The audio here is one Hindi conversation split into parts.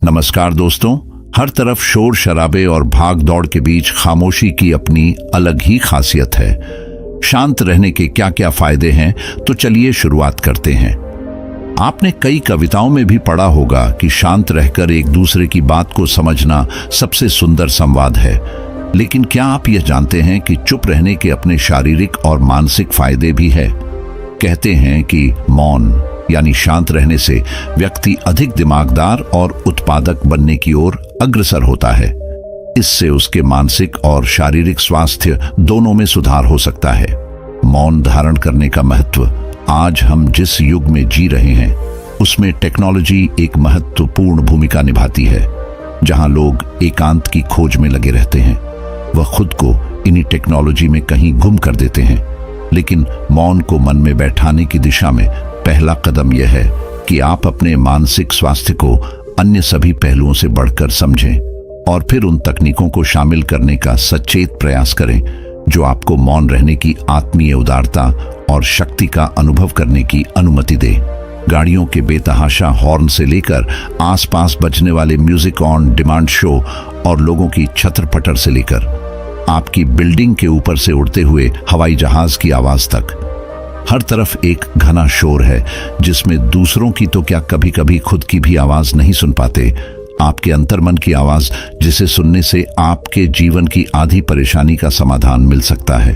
नमस्कार दोस्तों। हर तरफ शोर शराबे और भाग दौड़ के बीच खामोशी की अपनी अलग ही खासियत है। शांत रहने के क्या क्या फायदे हैं, तो चलिए शुरुआत करते हैं। आपने कई कविताओं में भी पढ़ा होगा कि शांत रहकर एक दूसरे की बात को समझना सबसे सुंदर संवाद है। लेकिन क्या आप यह जानते हैं कि चुप रहने के अपने शारीरिक और मानसिक फायदे भी है। कहते हैं कि मौन यानी शांत रहने से व्यक्ति अधिक दिमागदार और उत्पादक बनने की ओर अग्रसर होता है। इससे उसके मानसिक और शारीरिक स्वास्थ्य दोनों में सुधार हो सकता है। मौन धारण करने का महत्व आज हम जिस युग में जी रहे हैं उसमें टेक्नोलॉजी एक महत्वपूर्ण भूमिका निभाती है। जहां लोग एकांत की खोज में लगे रहते हैं, वह खुद को इन्हीं टेक्नोलॉजी में कहीं गुम कर देते हैं। लेकिन मौन को मन में बैठाने की दिशा में पहला कदम यह है कि आप अपने मानसिक स्वास्थ्य को अन्य सभी पहलुओं से बढ़कर समझें और फिर उन तकनीकों को शामिल करने का सचेत प्रयास करें जो आपको मौन रहने की आत्मीय उदारता और शक्ति का अनुभव करने की अनुमति दे। गाड़ियों के बेतहाशा हॉर्न से लेकर आसपास बजने वाले म्यूजिक ऑन डिमांड शो और लोगों की छतर पटर से लेकर आपकी बिल्डिंग के ऊपर से उड़ते हुए हवाई जहाज की आवाज तक, हर तरफ एक घना शोर है जिसमें दूसरों की तो क्या कभी कभी खुद की भी आवाज नहीं सुन पाते। आपके अंतर्मन की आवाज जिसे सुनने से आपके जीवन की आधी परेशानी का समाधान मिल सकता है।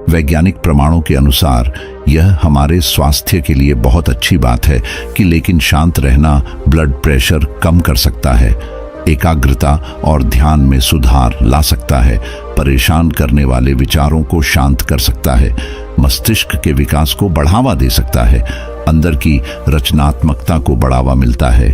वैज्ञानिक प्रमाणों के अनुसार यह हमारे स्वास्थ्य के लिए बहुत अच्छी बात है कि लेकिन शांत रहना ब्लड प्रेशर कम कर सकता है, एकाग्रता और ध्यान में सुधार ला सकता है, परेशान करने वाले विचारों को शांत कर सकता है, मस्तिष्क के विकास को बढ़ावा दे सकता है, अंदर की रचनात्मकता को बढ़ावा मिलता है,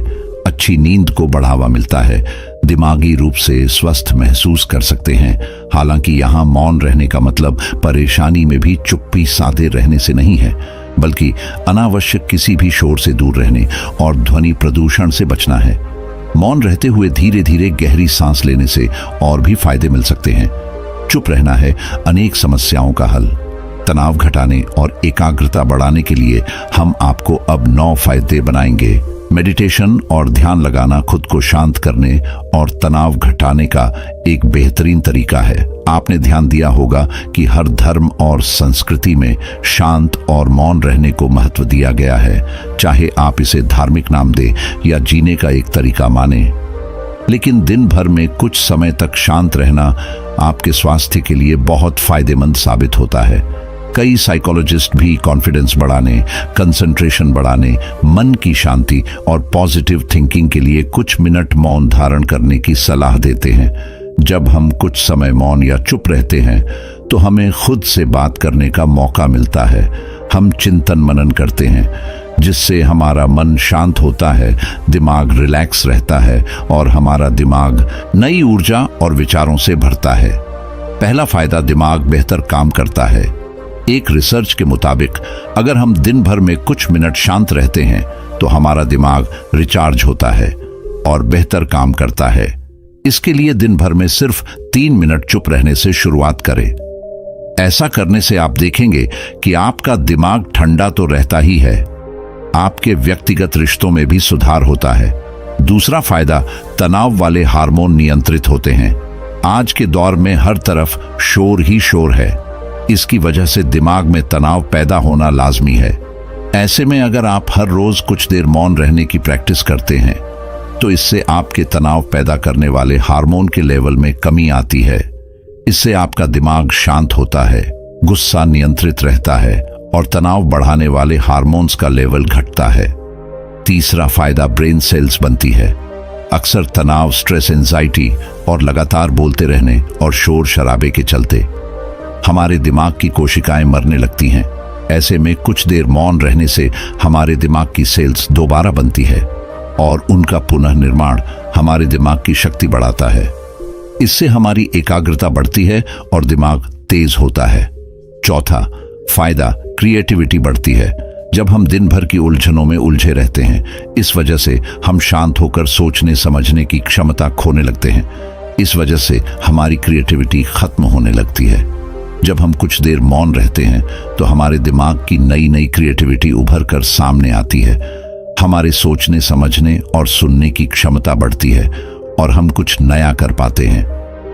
अच्छी नींद को बढ़ावा मिलता है, दिमागी रूप से स्वस्थ महसूस कर सकते हैं। हालांकि यहाँ मौन रहने का मतलब परेशानी में भी चुप्पी साधे रहने से नहीं है, बल्कि अनावश्यक किसी भी शोर से दूर रहने और ध्वनि प्रदूषण से बचना है। मौन रहते हुए धीरे धीरे गहरी सांस लेने से और भी फायदे मिल सकते हैं। चुप रहना है अनेक समस्याओं का हल। तनाव घटाने और एकाग्रता बढ़ाने के लिए हम आपको अब 9 फायदे बनाएंगे। मेडिटेशन और ध्यान लगाना खुद को शांत करने और तनाव घटाने का एक बेहतरीन तरीका है। आपने ध्यान दिया होगा कि हर धर्म और संस्कृति में शांत और मौन रहने को महत्व दिया गया है, चाहे आप इसे धार्मिक नाम दें या जीने का एक तरीका माने। लेकिन दिन भर में कुछ समय तक शांत रहना आपके स्वास्थ्य के लिए बहुत फायदेमंद साबित होता है। कई साइकोलॉजिस्ट भी कॉन्फिडेंस बढ़ाने, कंसंट्रेशन बढ़ाने, मन की शांति और पॉजिटिव थिंकिंग के लिए कुछ मिनट मौन धारण करने की सलाह देते हैं। जब हम कुछ समय मौन या चुप रहते हैं तो हमें खुद से बात करने का मौका मिलता है। हम चिंतन मनन करते हैं जिससे हमारा मन शांत होता है, दिमाग रिलैक्स रहता है और हमारा दिमाग नई ऊर्जा और विचारों से भरता है। पहला फायदा, दिमाग बेहतर काम करता है। एक रिसर्च के मुताबिक अगर हम दिन भर में कुछ मिनट शांत रहते हैं तो हमारा दिमाग रिचार्ज होता है और बेहतर काम करता है। इसके लिए दिन भर में सिर्फ 3 मिनट चुप रहने से शुरुआत करें। ऐसा करने से आप देखेंगे कि आपका दिमाग ठंडा तो रहता ही है, आपके व्यक्तिगत रिश्तों में भी सुधार होता है। दूसरा फायदा, तनाव वाले हार्मोन नियंत्रित होते हैं। आज के दौर में हर तरफ शोर ही शोर है। इसकी वजह से दिमाग में तनाव पैदा होना लाजमी है। ऐसे में अगर आप हर रोज कुछ देर मौन रहने की प्रैक्टिस करते हैं तो इससे आपके तनाव पैदा करने वाले हार्मोन के लेवल में कमी आती है। इससे आपका दिमाग शांत होता है, गुस्सा नियंत्रित रहता है और तनाव बढ़ाने वाले हार्मोन्स का लेवल घटता है। तीसरा फायदा, ब्रेन सेल्स बनती है। अक्सर तनाव, स्ट्रेस, एंजाइटी और लगातार बोलते रहने और शोर शराबे के चलते हमारे दिमाग की कोशिकाएं मरने लगती हैं। ऐसे में कुछ देर मौन रहने से हमारे दिमाग की सेल्स दोबारा बनती है और उनका पुनः निर्माण हमारे दिमाग की शक्ति बढ़ाता है। इससे हमारी एकाग्रता बढ़ती है और दिमाग तेज होता है। चौथा फायदा, क्रिएटिविटी बढ़ती है। जब हम दिन भर की उलझनों में उलझे रहते हैं, इस वजह से हम शांत होकर सोचने समझने की क्षमता खोने लगते हैं। इस वजह से हमारी क्रिएटिविटी खत्म होने लगती है। जब हम कुछ देर मौन रहते हैं तो हमारे दिमाग की नई नई क्रिएटिविटी उभर कर सामने आती है। हमारे सोचने, समझने और सुनने की क्षमता बढ़ती है और हम कुछ नया कर पाते हैं।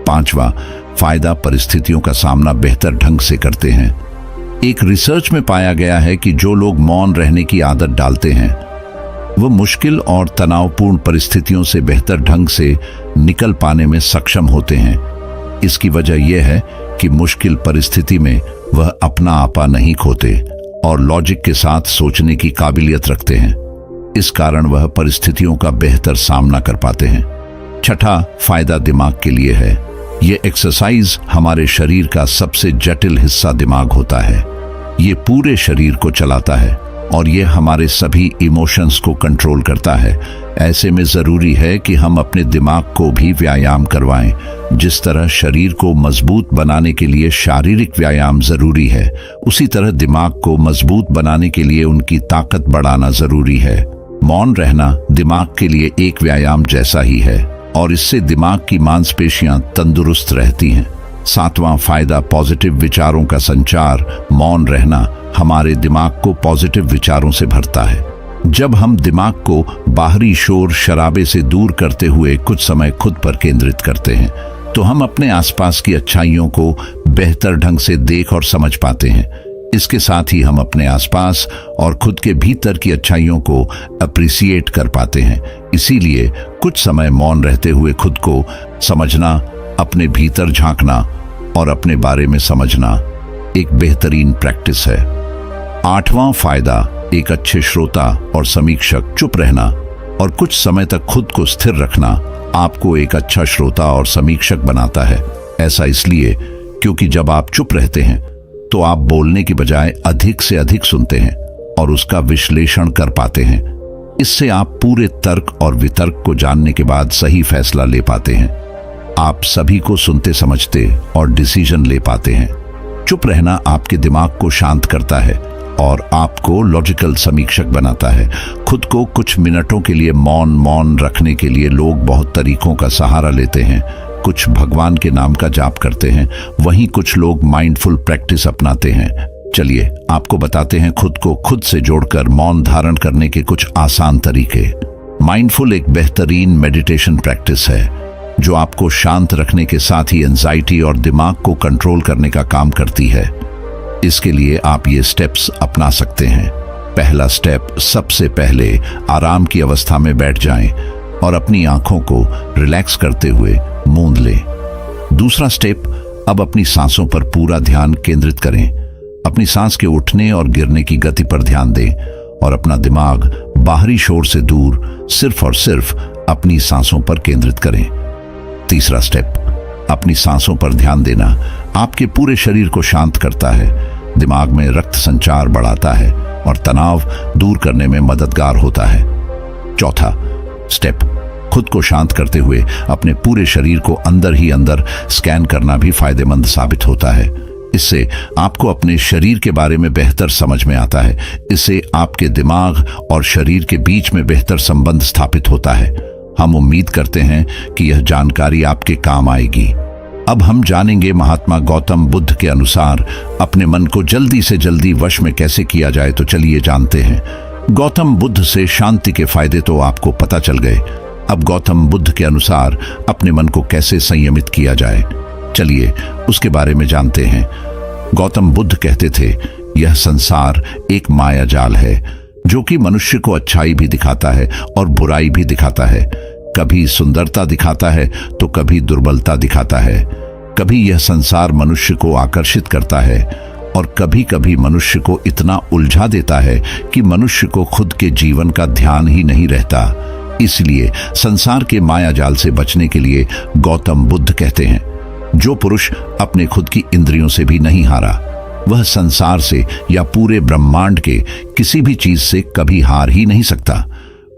5वां फायदा, परिस्थितियों का सामना बेहतर ढंग से करते हैं। एक रिसर्च में पाया गया है कि जो लोग मौन रहने की आदत डालते हैं वो मुश्किल और तनावपूर्ण परिस्थितियों से बेहतर ढंग से निकल पाने में सक्षम होते हैं। इसकी वजह यह है कि मुश्किल परिस्थिति में वह अपना आपा नहीं खोते और लॉजिक के साथ सोचने की काबिलियत रखते हैं। इस कारण वह परिस्थितियों का बेहतर सामना कर पाते हैं। 6ठा फायदा दिमाग के लिए है। ये एक्सरसाइज हमारे शरीर का सबसे जटिल हिस्सा दिमाग होता है। ये पूरे शरीर को चलाता है और ये हमारे सभी इमोशंस को कंट्रोल करता है। ऐसे में जरूरी है कि हम अपने दिमाग को भी व्यायाम करवाएं। जिस तरह शरीर को मजबूत बनाने के लिए शारीरिक व्यायाम जरूरी है, उसी तरह दिमाग को मजबूत बनाने के लिए उनकी ताकत बढ़ाना जरूरी है। मौन रहना दिमाग के लिए एक व्यायाम जैसा ही है और इससे दिमाग की मांसपेशियां तंदुरुस्त रहती हैं। 7वां फायदा, पॉजिटिव विचारों का संचार। मौन रहना हमारे दिमाग को पॉजिटिव विचारों से भरता है। जब हम दिमाग को बाहरी शोर शराबे से दूर करते हुए कुछ समय खुद पर केंद्रित करते हैं तो हम अपने आसपास की अच्छाइयों को बेहतर ढंग से देख और समझ पाते हैं। इसके साथ ही हम अपने आसपास और खुद के भीतर की अच्छाइयों को अप्रिसिएट कर पाते हैं। इसीलिए कुछ समय मौन रहते हुए खुद को समझना, अपने भीतर झांकना और अपने बारे में समझना एक बेहतरीन प्रैक्टिस है। 8वां फायदा, एक अच्छे श्रोता और समीक्षक। चुप रहना और कुछ समय तक खुद को स्थिर रखना आपको एक अच्छा श्रोता और समीक्षक बनाता है। ऐसा इसलिए क्योंकि जब आप चुप रहते हैं तो आप बोलने की बजाय अधिक से अधिक सुनते हैं और उसका विश्लेषण कर पाते हैं। इससे आप पूरे तर्क और वितर्क को जानने के बाद सही फैसला ले पाते हैं। आप सभी को सुनते, समझते और डिसीजन ले पाते हैं। चुप रहना आपके दिमाग को शांत करता है और आपको लॉजिकल समीक्षक बनाता है। खुद को कुछ मिनटों के लिए मौन रखने के लिए लोग बहुत तरीकों का सहारा लेते हैं। कुछ भगवान के नाम का जाप करते हैं, वहीं कुछ लोग माइंडफुल प्रैक्टिस अपनाते हैं। चलिए आपको बताते हैं खुद को खुद से जोड़कर मौन धारण करने के कुछ आसान तरीके। माइंडफुल एक बेहतरीन मेडिटेशन प्रैक्टिस है जो आपको शांत रखने के साथ ही एंजाइटी और दिमाग को कंट्रोल करने का काम करती है। इसके लिए आप ये स्टेप्स अपना सकते हैं। पहला स्टेप, सबसे पहले आराम की अवस्था में बैठ जाएं और अपनी आंखों को रिलैक्स करते हुए मूंद लें। दूसरा स्टेप, अब अपनी सांसों पर पूरा ध्यान केंद्रित करें। अपनी सांस के उठने और गिरने की गति पर ध्यान दें और अपना दिमाग बाहरी शोर से दूर सिर्फ और सिर्फ अपनी सांसों पर केंद्रित करें। तीसरा स्टेप, अपनी सांसों पर ध्यान देना आपके पूरे शरीर को शांत करता है, दिमाग में रक्त संचार बढ़ाता है और तनाव दूर करने में मददगार होता है। चौथा स्टेप, खुद को शांत करते हुए अपने पूरे शरीर को अंदर ही अंदर स्कैन करना भी फायदेमंद साबित होता है। इससे आपको अपने शरीर के बारे में बेहतर समझ में आता है। इससे आपके दिमाग और शरीर के बीच में बेहतर संबंध स्थापित होता है। हम उम्मीद करते हैं कि यह जानकारी आपके काम आएगी। अब हम जानेंगे महात्मा गौतम बुद्ध के अनुसार अपने मन को जल्दी से जल्दी वश में कैसे किया जाए। तो चलिए जानते हैं। गौतम बुद्ध से शांति के फायदे तो आपको पता चल गए। अब गौतम बुद्ध के अनुसार अपने मन को कैसे संयमित किया जाए, चलिए उसके बारे में जानते हैं। गौतम बुद्ध कहते थे, यह संसार एक माया जाल है जो कि मनुष्य को अच्छाई भी दिखाता है और बुराई भी दिखाता है। कभी सुंदरता दिखाता है तो कभी दुर्बलता दिखाता है। कभी यह संसार मनुष्य को आकर्षित करता है और कभी कभी मनुष्य को इतना उलझा देता है कि मनुष्य को खुद के जीवन का ध्यान ही नहीं रहता। इसलिए संसार के माया जाल से बचने के लिए गौतम बुद्ध कहते हैं, जो पुरुष अपने खुद की इंद्रियों से भी नहीं हारा, वह संसार से या पूरे ब्रह्मांड के किसी भी चीज से कभी हार ही नहीं सकता।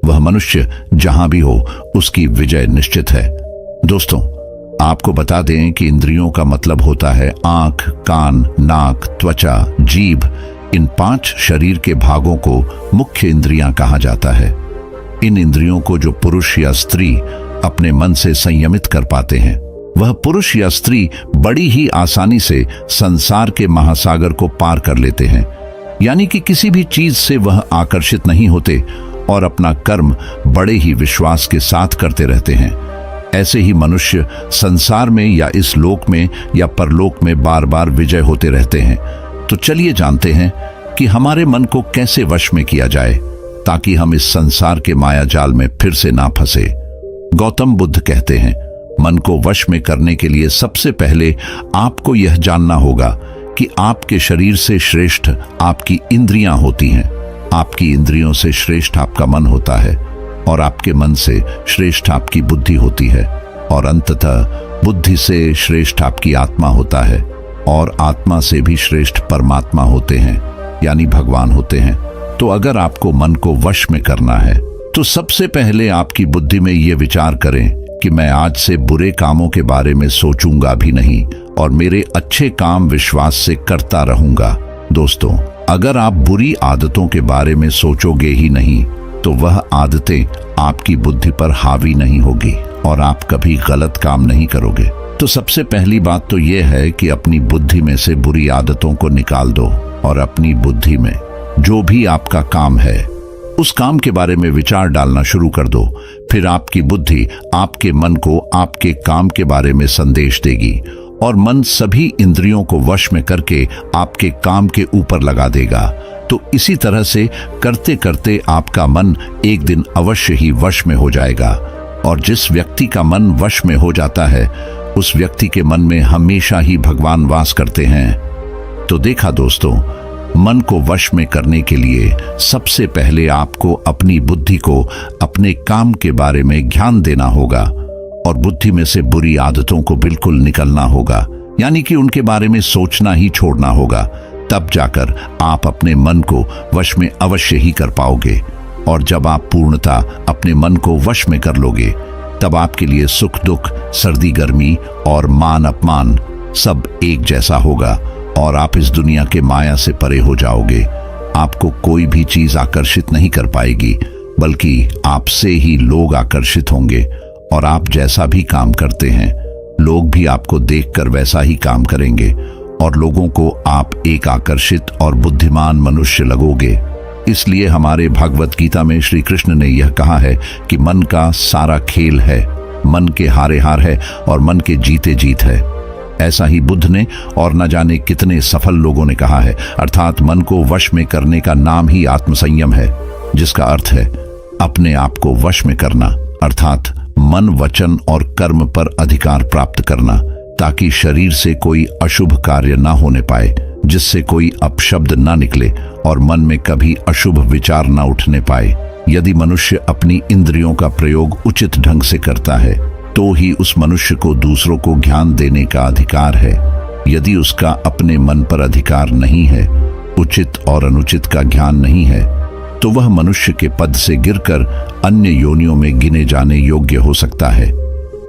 वह मनुष्य जहां भी हो उसकी विजय निश्चित है। दोस्तों, आपको बता दें कि इंद्रियों का मतलब होता है आंख, कान, नाक, त्वचा, जीभ। इन 5 शरीर के भागों को मुख्य इंद्रियां कहा जाता है। इन इंद्रियों को जो पुरुष या स्त्री अपने मन से संयमित कर पाते हैं, वह पुरुष या स्त्री बड़ी ही आसानी से संसार के महासागर को पार कर लेते हैं। यानी कि किसी भी चीज से वह आकर्षित नहीं होते और अपना कर्म बड़े ही विश्वास के साथ करते रहते हैं। ऐसे ही मनुष्य संसार में या इस लोक में या परलोक में बार बार विजय होते रहते हैं। तो चलिए जानते हैं कि हमारे मन को कैसे वश में किया जाए ताकि हम इस संसार के माया जाल में फिर से ना फंसे। गौतम बुद्ध कहते हैं, मन को वश में करने के लिए सबसे पहले आपको यह जानना होगा कि आपके शरीर से श्रेष्ठ आपकी इंद्रियां होती हैं। आपकी इंद्रियों से श्रेष्ठ आपका मन होता है और आपके मन से श्रेष्ठ आपकी बुद्धि होती है और अंततः बुद्धि से श्रेष्ठ आपकी आत्मा होता है और आत्मा से भी श्रेष्ठ परमात्मा होते हैं, यानी भगवान होते हैं। तो अगर आपको मन को वश में करना है तो सबसे पहले आपकी बुद्धि में ये विचार करें कि मैं आज से बुरे कामों के बारे में सोचूंगा भी नहीं और मेरे अच्छे काम विश्वास से करता रहूंगा। दोस्तों, अगर आप बुरी आदतों के बारे में सोचोगे ही नहीं तो वह आदतें आपकी बुद्धि पर हावी नहीं होगी और आप कभी गलत काम नहीं करोगे। तो सबसे पहली बात तो यह है कि अपनी बुद्धि में से बुरी आदतों को निकाल दो और अपनी बुद्धि में जो भी आपका काम है उस काम के बारे में विचार डालना शुरू कर दो। फिर आपकी बुद्धि आपके मन को आपके काम के बारे में संदेश देगी और मन सभी इंद्रियों को वश में करके आपके काम के ऊपर लगा देगा। तो इसी तरह से करते करते आपका मन एक दिन अवश्य ही वश में हो जाएगा और जिस व्यक्ति का मन वश में हो जाता है उस व्यक्ति के मन में हमेशा ही भगवान वास करते हैं। तो देखा दोस्तों, मन को वश में करने के लिए सबसे पहले आपको अपनी बुद्धि को अपने काम के बारे में ध्यान देना होगा और बुद्धि में से बुरी आदतों को बिल्कुल निकलना होगा, यानी कि उनके बारे में सोचना ही छोड़ना होगा। तब जाकर आप अपने मन को वश में अवश्य ही कर पाओगे और जब आप पूर्णता अपने मन को वश में कर लोगे तब आपके लिए सुख दुख, सर्दी गर्मी और मान अपमान सब एक जैसा होगा और आप इस दुनिया के माया से परे हो जाओगे। आपको कोई भी चीज आकर्षित नहीं कर पाएगी बल्कि आपसे ही लोग आकर्षित होंगे और आप जैसा भी काम करते हैं लोग भी आपको देखकर वैसा ही काम करेंगे और लोगों को आप एक आकर्षित और बुद्धिमान मनुष्य लगोगे। इसलिए हमारे भगवत गीता में श्री कृष्ण ने यह कहा है कि मन का सारा खेल है, मन के हारे हार है और मन के जीते जीत है। ऐसा ही बुद्ध ने और न जाने कितने सफल लोगों ने कहा है। अर्थात मन को वश में करने का नाम ही आत्मसंयम है, जिसका अर्थ है अपने आप को वश में करना, अर्थात मन, वचन और कर्म पर अधिकार प्राप्त करना ताकि शरीर से कोई अशुभ कार्य ना होने पाए, जिससे कोई अपशब्द ना निकले और मन में कभी अशुभ विचार ना उठने पाए। यदि मनुष्य अपनी इंद्रियों का प्रयोग उचित ढंग से करता है तो ही उस मनुष्य को दूसरों को ज्ञान देने का अधिकार है। यदि उसका अपने मन पर अधिकार नहीं है, उचित और अनुचित का ज्ञान नहीं है, तो वह मनुष्य के पद से गिरकर अन्य योनियों में गिने जाने योग्य हो सकता है।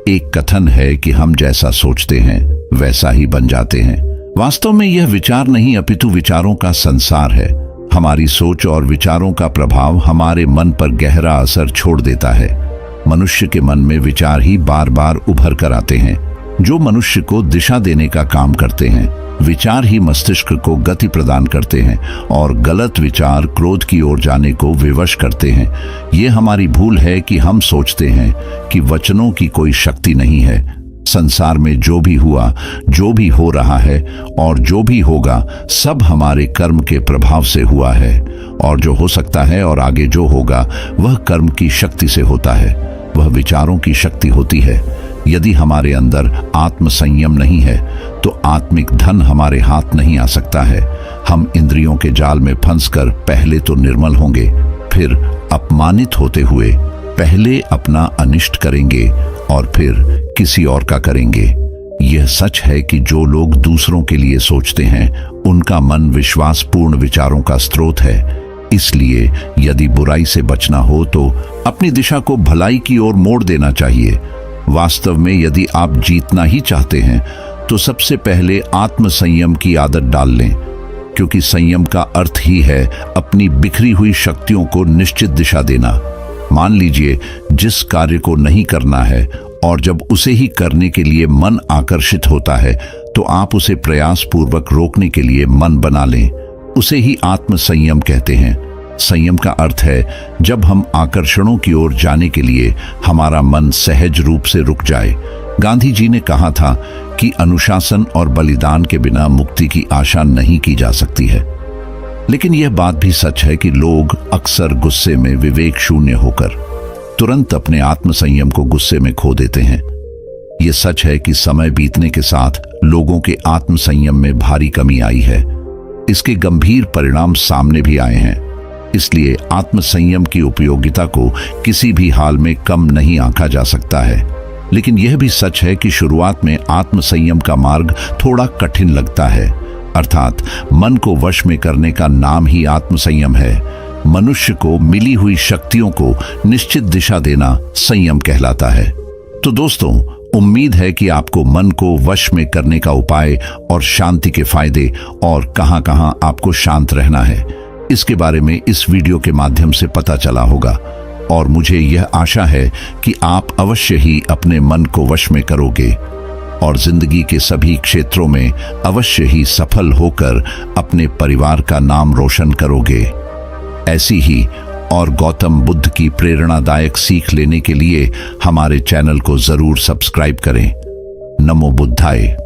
एक कथन है कि हम जैसा सोचते हैं वैसा ही बन जाते हैं। वास्तव में यह विचार नहीं अपितु विचारों का संसार है। हमारी सोच और विचारों का प्रभाव हमारे मन पर गहरा असर छोड़ देता है। मनुष्य के मन में विचार ही बार बार उभर कर आते हैं जो मनुष्य को दिशा देने का काम करते हैं। विचार ही मस्तिष्क को गति प्रदान करते हैं और गलत विचार क्रोध की ओर जाने को विवश करते हैं। ये हमारी भूल है कि हम सोचते हैं कि वचनों की कोई शक्ति नहीं है। संसार में जो भी हुआ, जो भी हो रहा है और जो भी होगा सब हमारे कर्म के प्रभाव से हुआ है और जो हो सकता है और आगे जो होगा वह कर्म की शक्ति से होता है, वह विचारों की शक्ति होती है। यदि हमारे अंदर आत्म संयम नहीं है तो आत्मिक धन हमारे हाथ नहीं आ सकता है। हम इंद्रियों के जाल में फंसकर पहले तो निर्मल होंगे, फिर अपमानित होते हुए पहले अपना अनिष्ट करेंगे और फिर किसी और का करेंगे। यह सच है कि जो लोग दूसरों के लिए सोचते हैं उनका मन विश्वासपूर्ण विचारों का स्रोत है। इसलिए यदि बुराई से बचना हो तो अपनी दिशा को भलाई की ओर मोड़ देना चाहिए। वास्तव में यदि आप जीतना ही चाहते हैं तो सबसे पहले आत्म संयम की आदत डाल लें, क्योंकि संयम का अर्थ ही है अपनी बिखरी हुई शक्तियों को निश्चित दिशा देना। मान लीजिए जिस कार्य को नहीं करना है और जब उसे ही करने के लिए मन आकर्षित होता है तो आप उसे प्रयास पूर्वक रोकने के लिए मन बना लें। उसे ही आत्म संयम कहते हैं। संयम का अर्थ है जब हम आकर्षणों की ओर जाने के लिए हमारा मन सहज रूप से रुक जाए। गांधी जी ने कहा था कि अनुशासन और बलिदान के बिना मुक्ति की आशा नहीं की जा सकती है। लेकिन यह बात भी सच है कि लोग अक्सर गुस्से में विवेक शून्य होकर तुरंत अपने आत्मसंयम को गुस्से में खो देते हैं। यह सच है कि समय बीतने के साथ लोगों के आत्मसंयम में भारी कमी आई है। इसके गंभीर परिणाम सामने भी आए हैं। इसलिए आत्मसंयम की उपयोगिता को किसी भी हाल में कम नहीं आंका जा सकता है। लेकिन यह भी सच है कि शुरुआत में आत्मसंयम का मार्ग थोड़ा कठिन लगता है। अर्थात मन को वश में करने का नाम ही आत्मसंयम है। मनुष्य को मिली हुई शक्तियों को निश्चित दिशा देना संयम कहलाता है। तो दोस्तों, उम्मीद है कि आपको मन को वश में करने का उपाय और शांति के फायदे और कहां-कहां आपको शांत रहना है, इसके बारे में इस वीडियो के माध्यम से पता चला होगा। और मुझे यह आशा है कि आप अवश्य ही अपने मन को वश में करोगे और जिंदगी के सभी क्षेत्रों में अवश्य ही सफल होकर अपने परिवार का नाम रोशन करोगे। ऐसी ही और गौतम बुद्ध की प्रेरणादायक सीख लेने के लिए हमारे चैनल को जरूर सब्सक्राइब करें। नमो बुद्धाय।